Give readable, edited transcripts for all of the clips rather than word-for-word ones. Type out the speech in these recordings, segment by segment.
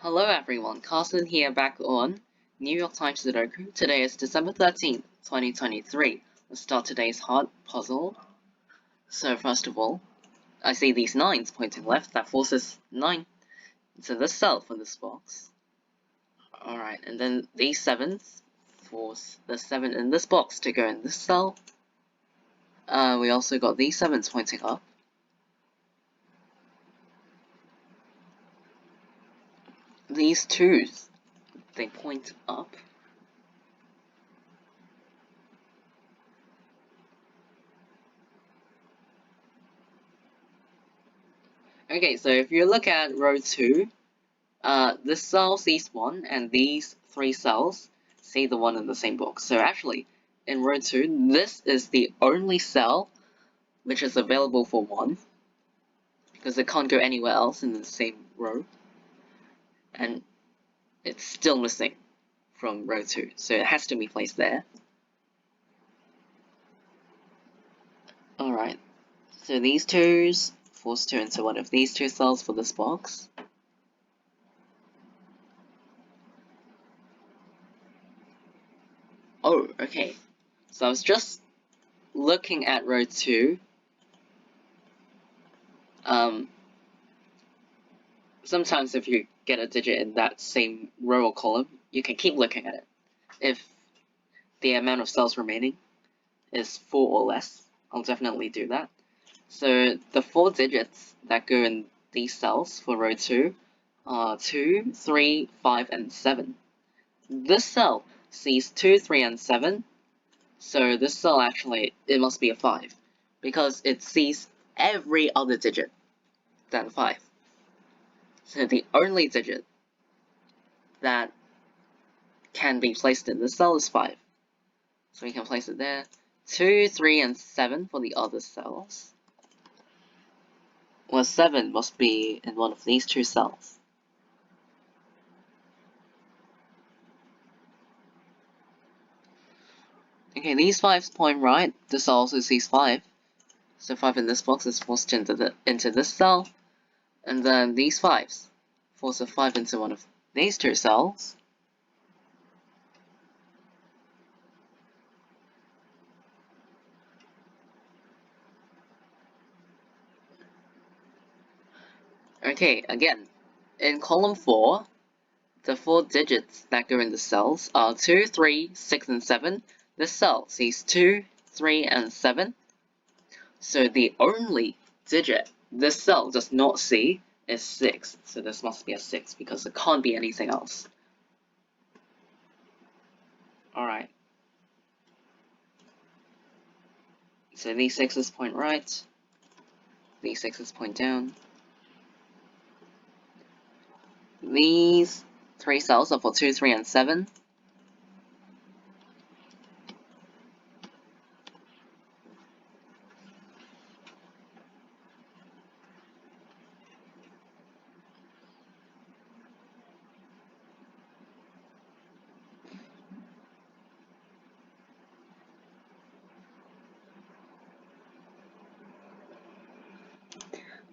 Hello everyone, Carson here back on New York Times Sudoku. Today is December 13th, 2023. Let's start today's hard puzzle. So first of all, I see these 9s pointing left. That forces 9 into this cell for this box. Alright, and then these 7s force the 7 in this box to go in this cell. We also got these 7s pointing up. These 2s, they point up. Okay, so if you look at row 2, this cell sees 1, and these 3 cells see the 1 in the same box. So actually, in row 2, this is the only cell which is available for 1, because it can't go anywhere else in the same row, and it's still missing from row 2, so it has to be placed there. Alright, so these 2s force 2 into one of these 2 cells for this box. Oh, okay. So I was just looking at row 2. Sometimes if you get a digit in that same row or column, you can keep looking at it. If the amount of cells remaining is 4 or less, I'll definitely do that. So the 4 digits that go in these cells for row 2 are 2, 3, 5, and 7. This cell sees 2, 3, and 7, so this cell actually, it must be a 5, because it sees every other digit than 5. So the only digit that can be placed in this cell is 5. So we can place it there. 2, 3, and 7 for the other cells. Well, 7 must be in one of these 2 cells. Okay, these 5s point right. This also sees 5. So 5 in this box is forced into this cell. And then these 5s force a 5 into one of these 2 cells. Okay, again, in column 4, the 4 digits that go in the cells are 2, 3, 6, and 7. This cell sees 2, 3, and 7. So the only digit this cell does not see is 6. So this must be a 6 because it can't be anything else. Alright. So these 6s point right. These 6s point down. These 3 cells are for 2, 3, and 7.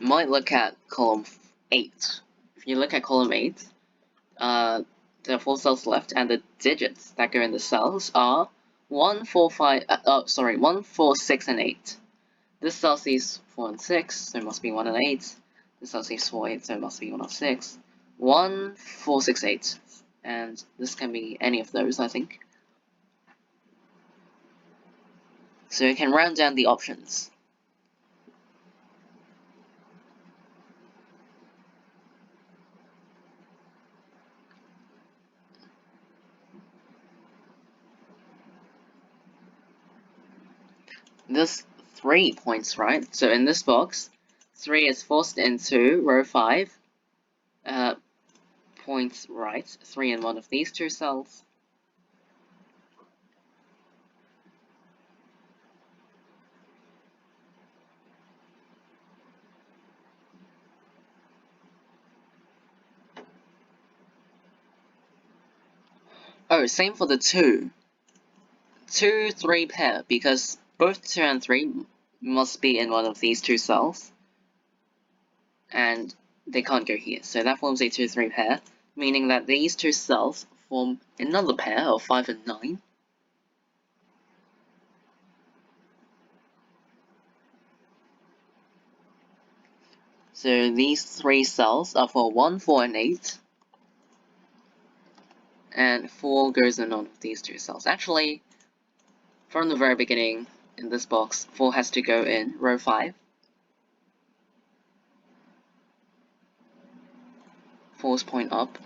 Might look at column 8. If you look at column 8, there are 4 cells left, and the digits that go in the cells are 1, 4, 6, and 8. This cell sees 4 and 6, so it must be 1 and 8. This cell sees 4, 8, so it must be 1 and 6. 1, 4, 6, 8. And this can be any of those, I think. So you can round down the options. This 3 points right. So in this box, 3 is forced into row 5. Points right. 3 in one of these 2 cells. Oh, same for the 2. 2, 3 pair, because both 2 and 3 must be in one of these 2 cells. And they can't go here, so that forms a 2, 3 pair. meaning that these two cells form another pair of 5 and 9. So these three cells are for 1, 4, and 8. And 4 goes in on these two cells. Actually, from the very beginning in this box, 4 has to go in row 5. 4's point up.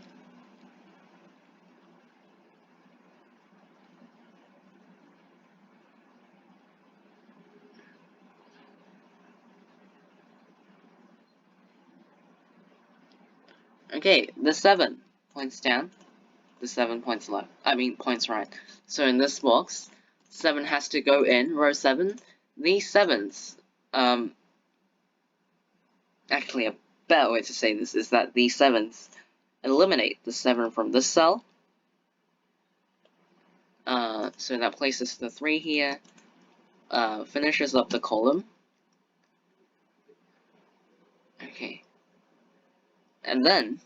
Okay, the 7 points down, the 7 points left. Points right. So in this box, 7 has to go in row 7. These 7s, actually a better way to say this is that these 7s eliminate the 7 from this cell. So that places the 3 here, finishes up the column. Okay. And then,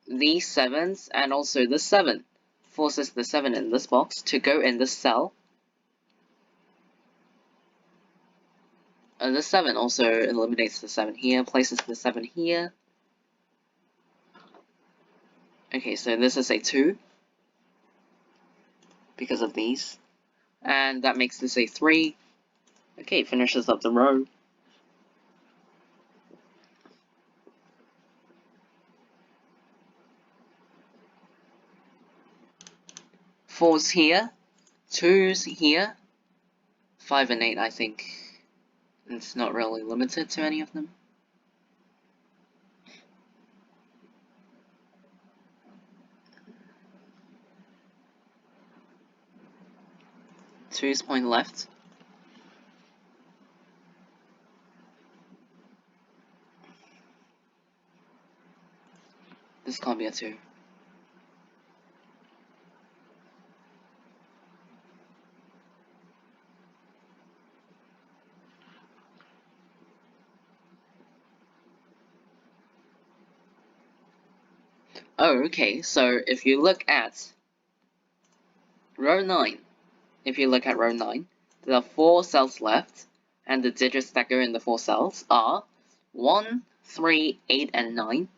these 7s and also the 7 forces the 7 in this box to go in this cell. The 7 also eliminates the 7 here, places the 7 here. Okay, so this is a 2 because of these. And that makes this a 3. Okay, finishes up the row. Fours here, 2s here, 5 and 8 I think. It's not really limited to any of them. Two's point left. This can't be a 2. Oh, okay, so if you look at row 9, there are 4 cells left, and the digits that go in the 4 cells are 1, 3, 8, and 9.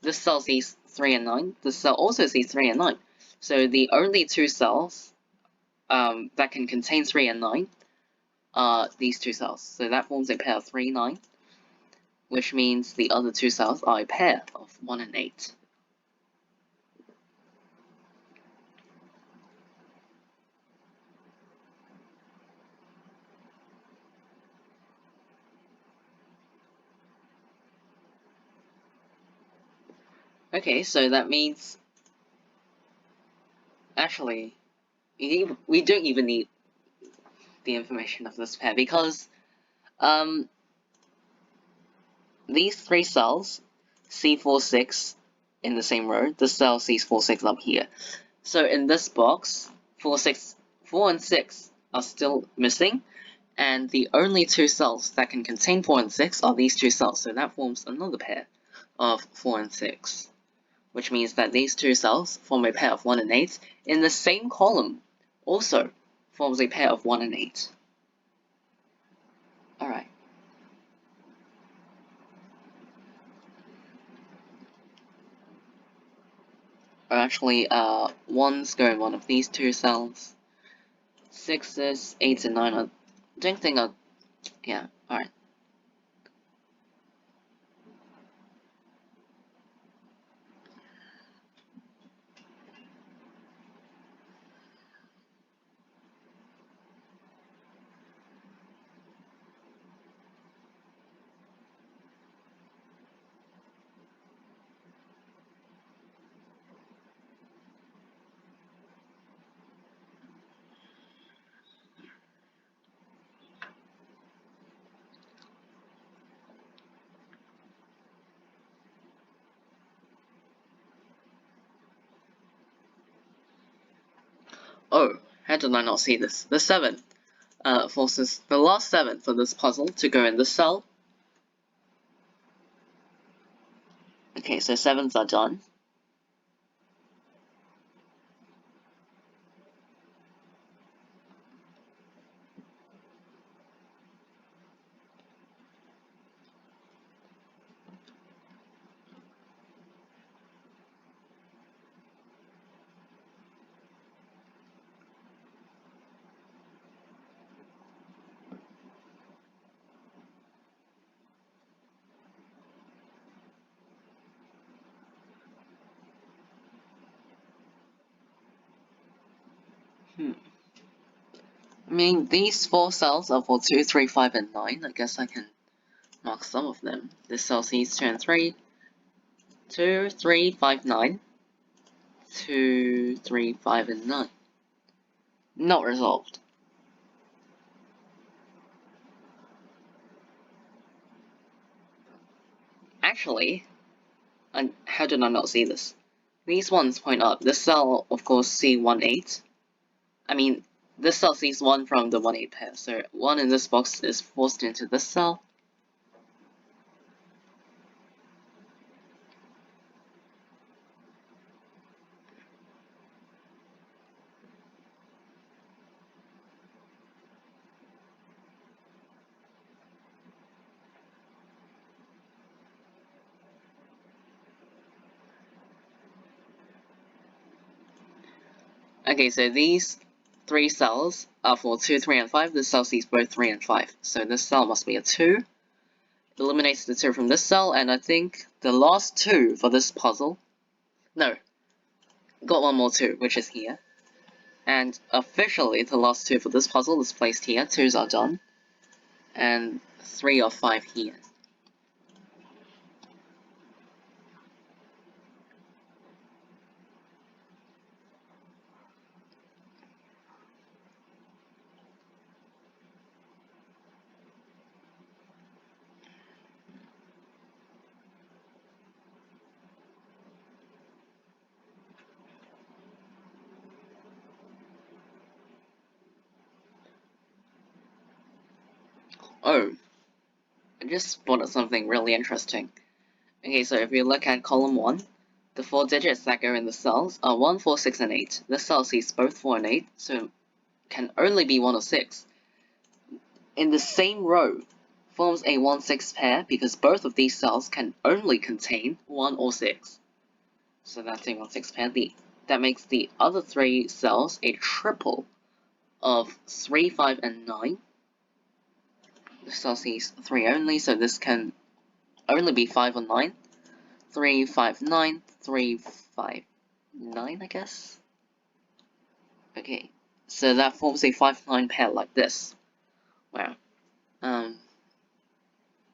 This cell sees 3 and 9. This cell also sees 3 and 9. So the only 2 cells that can contain 3 and 9 are these 2 cells. So that forms a pair of 3, 9, which means the other 2 cells are a pair of 1 and 8. Okay, so that means, actually, we don't even need the information of this pair because these 3 cells see 4, 6 in the same row. This cell sees 4, 6 up here. So in this box, 4 and 6 are still missing, and the only 2 cells that can contain 4 and 6 are these 2 cells. So that forms another pair of 4 and 6. Which means that these 2 cells form a pair of 1 and 8 in the same column, also forms a pair of 1 and 8. Alright. Or actually, 1's go in one of these 2 cells. 6's, 8's, and 9 are, don't think are, yeah, alright. Oh, how did I not see this? The 7 forces the last 7 for this puzzle to go in this cell. Okay, so 7s are done. I mean, these 4 cells are for 2, 3, 5, and 9. I guess I can mark some of them. This cell sees 2 and 3. 2, 3, 5, 9. 2, 3, 5, and 9. Not resolved. Actually, how did I not see this? These ones point up. This cell, of course, C18. I mean, this cell sees 1 from the 1-8 pair, so 1 in this box is forced into this cell. Okay, so these 3 cells are for 2, 3, and 5. This cell sees both 3 and 5, so this cell must be a 2. Eliminates the 2 from this cell, and I think the last 2 for this puzzle. No, got one more 2, which is here. And officially, the last 2 for this puzzle is placed here. 2s are done. And 3 or 5 here. Oh, I just spotted something really interesting. Okay, so if you look at column 1, the 4 digits that go in the cells are 1, 4, 6, and 8. This cell sees both 4 and 8, so it can only be 1 or 6. In the same row, forms a 1-6 pair because both of these cells can only contain 1 or 6. So that's a 1-6 pair. That makes the other 3 cells a triple of 3, 5, and 9. This cell sees 3 only, so this can only be 5 or 9. 3, 5, 9, 3, 5, 9, I guess? Okay, so that forms a 5-9 pair like this. Wow.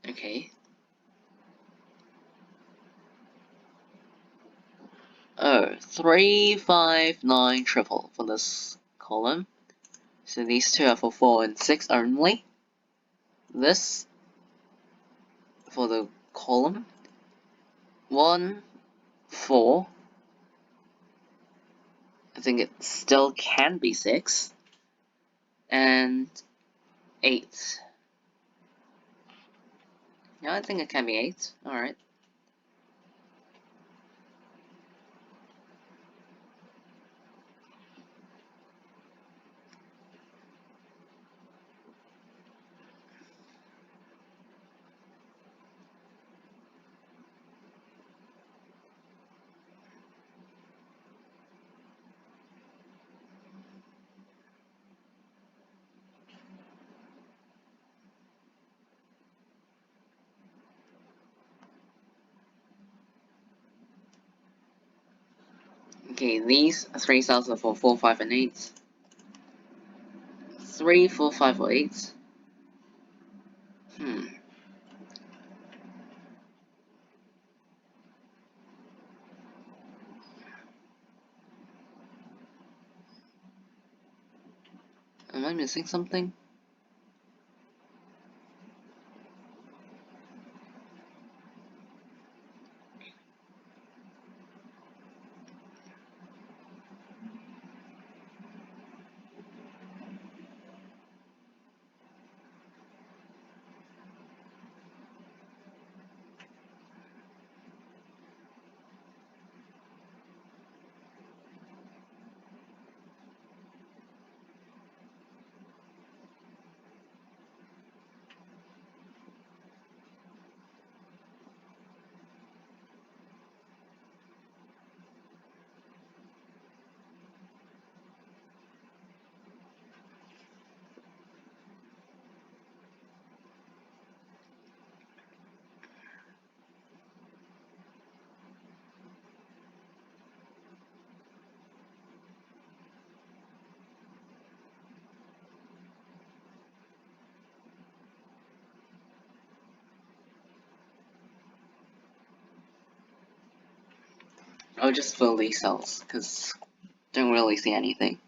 Okay. Oh, 3, 5, 9, triple for this column. So these 2 are for 4 and 6 only. This for the column. 1, 4. I think it still can be 6. And 8. Yeah, I think it can be 8. Alright. Okay, these 3 cells are for 4, 5, and 8. 3, 4, 5, or 8. Am I missing something? I'll just fill these cells, because don't really see anything.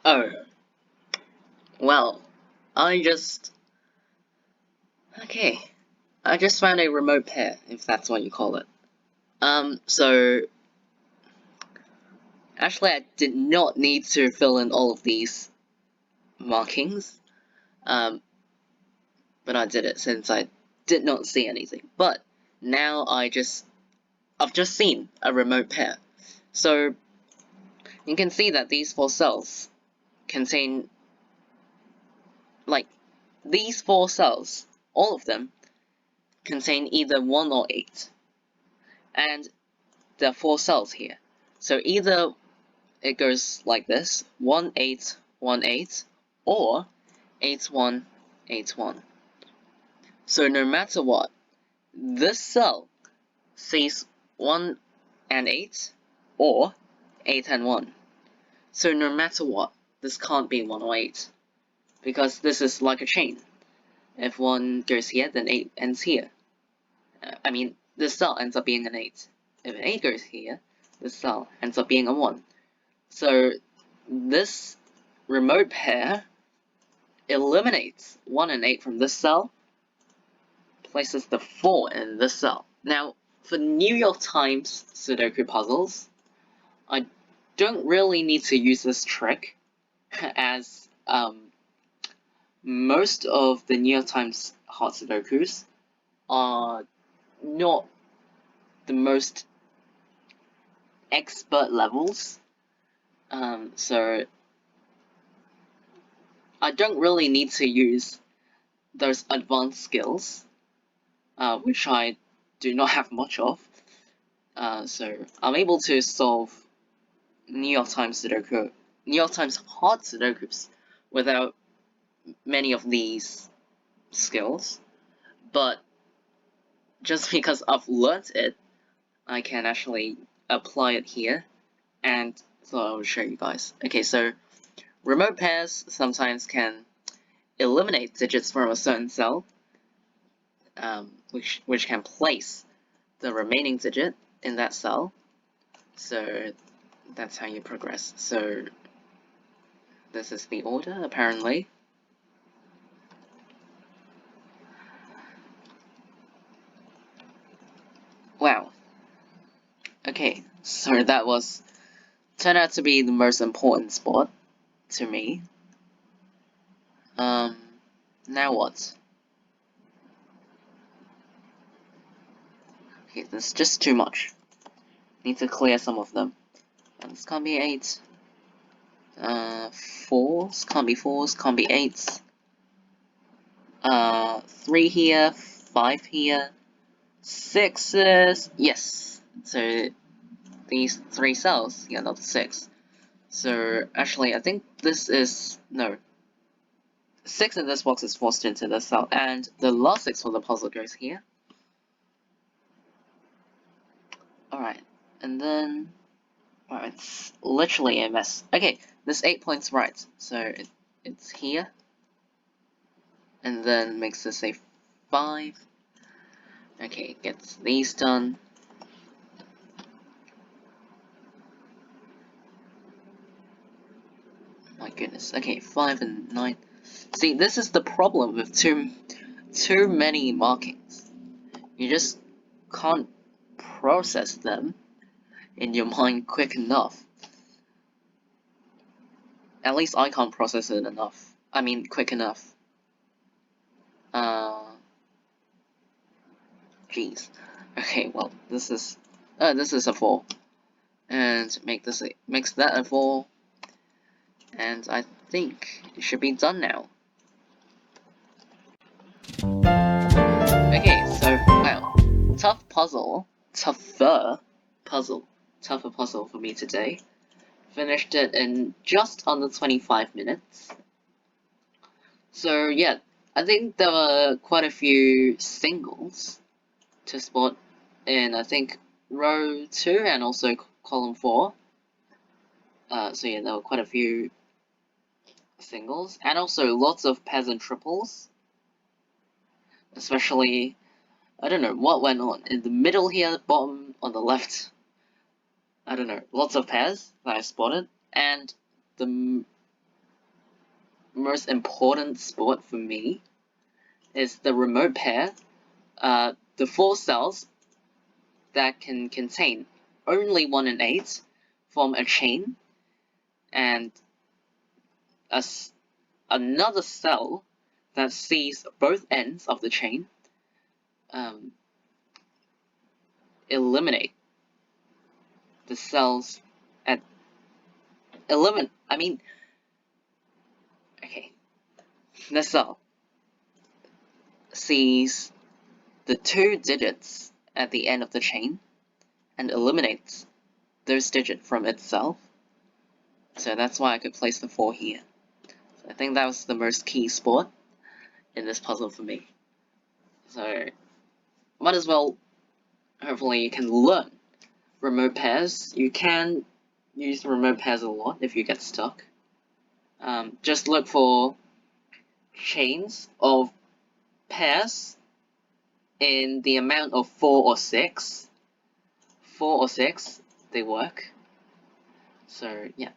Oh, well, I just... Okay, I just found a remote pair, if that's what you call it. So... Actually, I did not need to fill in all of these markings, but I did it since I did not see anything. But now I've just seen a remote pair. So you can see that these 4 cells contain, like, these 4 cells, all of them, contain either 1 or 8. And there are 4 cells here. So either it goes like this, 1, 8, 1, 8, or 8, 1, 8, 1. So no matter what, this cell sees 1 and 8, or 8 and 1. So no matter what, this can't be 1 or 8, because this is like a chain. If 1 goes here, then 8 ends here. I mean, this cell ends up being an 8. If an 8 goes here, this cell ends up being a 1. So this remote pair eliminates 1 and 8 from this cell, places the 4 in this cell. Now, for New York Times Sudoku puzzles, I don't really need to use this trick, as most of the New York Times hard Sudokus are not the most expert levels, so I don't really need to use those advanced skills, which I do not have much of. So I'm able to solve New York Times hard Sudokus without many of these skills, but just because I've learnt it, I can actually apply it here, and so I'll show you guys. Okay, so remote pairs sometimes can eliminate digits from a certain cell, which can place the remaining digit in that cell. So that's how you progress. So this is the order, apparently. Wow. Okay, so that turned out to be the most important spot to me. Now what? Okay, this is just too much. Need to clear some of them. This can't be 8. 4s, can't be 4s, can't be 8s. 3 here, 5 here, 6s, yes. So these 3 cells, yeah, not 6. So actually, I think this is, no. 6 in this box is forced into this cell, and the last 6 for the puzzle goes here. Alright, and then, alright, it's literally a mess. Okay, this 8 points right, so it's here. And then makes this a 5. Okay, gets these done. goodness. Okay, 5 and 9. See, this is the problem with too many markings. You just can't process them in your mind quick enough. At least I can't process it enough. I mean, quick enough. Jeez. Okay, well, this is a 4. And makes that a 4. And I think it should be done now. Okay, so, wow. Tougher puzzle for me today. Finished it in just under 25 minutes. So yeah, I think there were quite a few singles to spot in, I think, row 2 and also column 4. So yeah, there were quite a few singles, and also lots of pairs and triples. Especially, I don't know what went on in the middle here, bottom on the left. I don't know, lots of pairs that I spotted, and the most important spot for me is the remote pair. The 4 cells that can contain only 1 and 8 form a chain, and another cell that sees both ends of the chain eliminate the cells at the cell sees the 2 digits at the end of the chain and eliminates those digits from itself. So that's why I could place the 4 here. So I think that was the most key spot in this puzzle for me. So might as well, hopefully you can learn remote pairs. You can use remote pairs a lot if you get stuck. Just look for chains of pairs in the amount of 4 or 6. 4 or 6, they work. So yeah,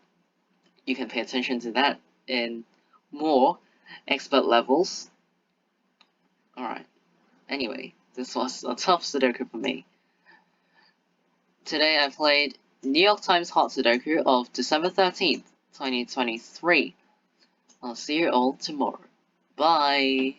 you can pay attention to that in more expert levels. Alright, anyway, this was a tough Sudoku for me. Today I played New York Times Hot Sudoku of December 13th, 2023. I'll see you all tomorrow. Bye!